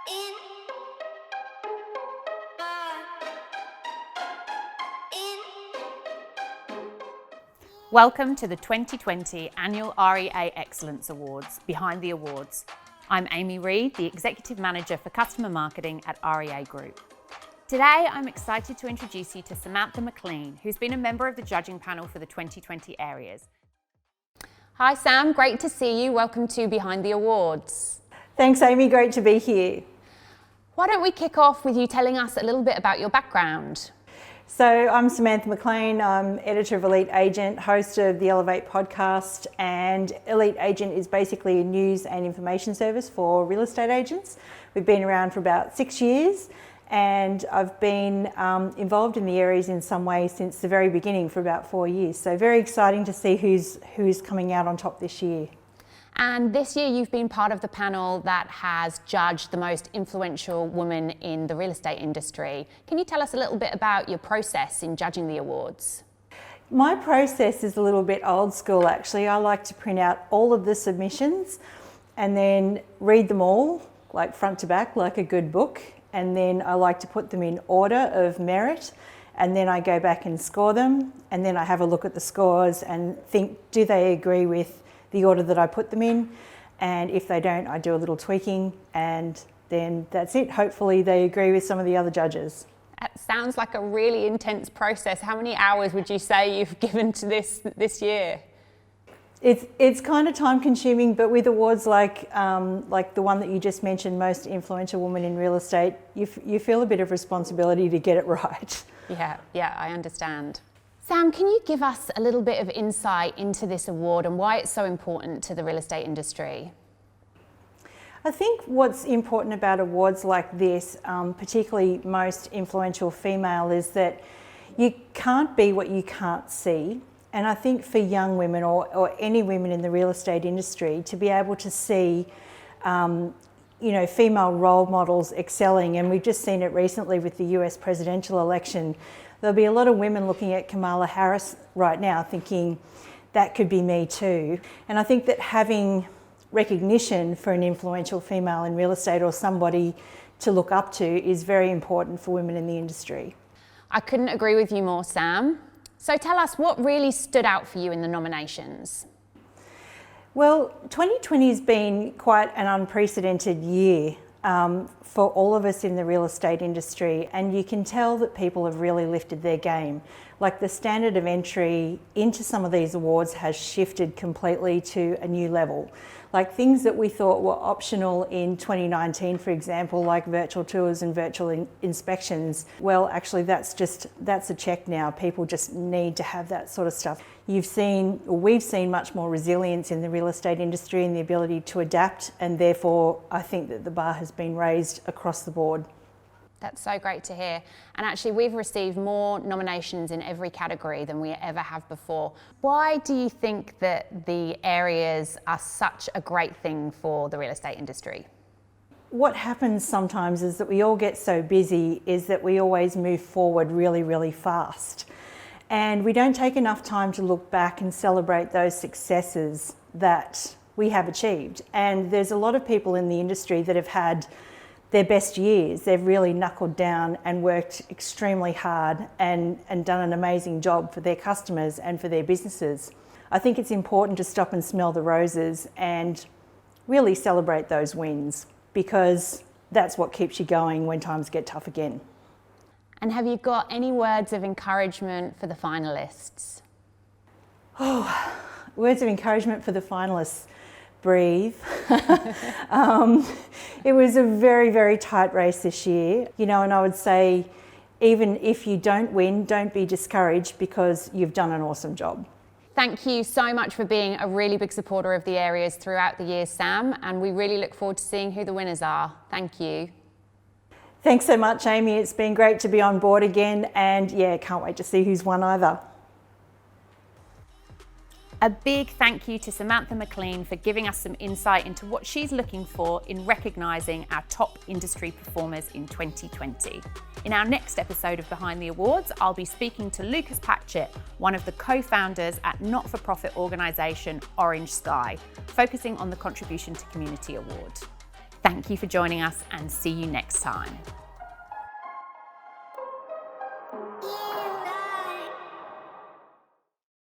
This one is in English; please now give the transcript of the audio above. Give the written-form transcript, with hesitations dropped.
in Welcome to the 2020 Annual REA Excellence Awards, Behind the Awards. I'm Amy Reid, the Executive Manager for Customer Marketing at REA Group. Today, I'm excited to introduce you to Samantha McLean, who's been a member of the judging panel for the 2020 areas. Hi Sam, great to see you. Welcome to Behind the Awards. Thanks Amy, great to be here. Why don't we kick off with you telling us a little bit about your background? So I'm Samantha McLean, I'm editor of Elite Agent, host of the Elevate podcast, and Elite Agent is basically a news and information service for real estate agents. We've been around for about 6 years, and I've been involved in the areas in some way since the very beginning for about 4 years. So very exciting to see who's coming out on top this year. And this year you've been part of the panel that has judged the most influential woman in the real estate industry. Can you tell us a little bit about your process in judging the awards? My process is a little bit old school actually. I like to print out all of the submissions and then read them all, like front to back, like a good book. And then I like to put them in order of merit. And then I go back and score them. And then I have a look at the scores and think, do they agree with the order that I put them in? And if they don't, I do a little tweaking, and then that's it. Hopefully they agree with some of the other judges. That sounds like a really intense process. How many hours would you say you've given to this year? It's kind of time consuming, but with awards like the one that you just mentioned, Most Influential Woman in Real Estate, you feel a bit of responsibility to get it right. Yeah, I understand. Sam, can you give us a little bit of insight into this award and why it's so important to the real estate industry? I think what's important about awards like this, particularly Most Influential Female, is that you can't be what you can't see. And I think for young women or any women in the real estate industry to be able to see female role models excelling, and we've just seen it recently with the US presidential election. There'll be a lot of women looking at Kamala Harris right now thinking, that could be me too. And I think that having recognition for an influential female in real estate or somebody to look up to is very important for women in the industry. I couldn't agree with you more, Sam. So tell us, what really stood out for you in the nominations? Well, 2020 has been quite an unprecedented year for all of us in the real estate industry, and you can tell that people have really lifted their game. Like, the standard of entry into some of these awards has shifted completely to a new level. Like, things that we thought were optional in 2019, for example, like virtual tours and virtual inspections, well, actually that's a check now. People just need to have that sort of stuff. We've seen much more resilience in the real estate industry and the ability to adapt, and therefore I think that the bar has been raised across the board. That's so great to hear. And actually, we've received more nominations in every category than we ever have before. Why do you think that the areas are such a great thing for the real estate industry? What happens sometimes is that we all get so busy is that we always move forward really, really fast. And we don't take enough time to look back and celebrate those successes that we have achieved. And there's a lot of people in the industry that have had their best years. They've really knuckled down and worked extremely hard and done an amazing job for their customers and for their businesses. I think it's important to stop and smell the roses and really celebrate those wins, because that's what keeps you going when times get tough again. And have you got any words of encouragement for the finalists? Words of encouragement for the finalists. Breathe. It was a very, very tight race this year, and I would say, even if you don't win, don't be discouraged, because you've done an awesome job. Thank you so much for being a really big supporter of the areas throughout the year, Sam, and we really look forward to seeing who the winners are. Thank you. Thanks so much, Amy. It's been great to be on board again, and can't wait to see who's won either. A big thank you to Samantha McLean for giving us some insight into what she's looking for in recognising our top industry performers in 2020. In our next episode of Behind the Awards, I'll be speaking to Lucas Patchett, one of the co-founders at not-for-profit organisation Orange Sky, focusing on the Contribution to Community Award. Thank you for joining us and see you next time.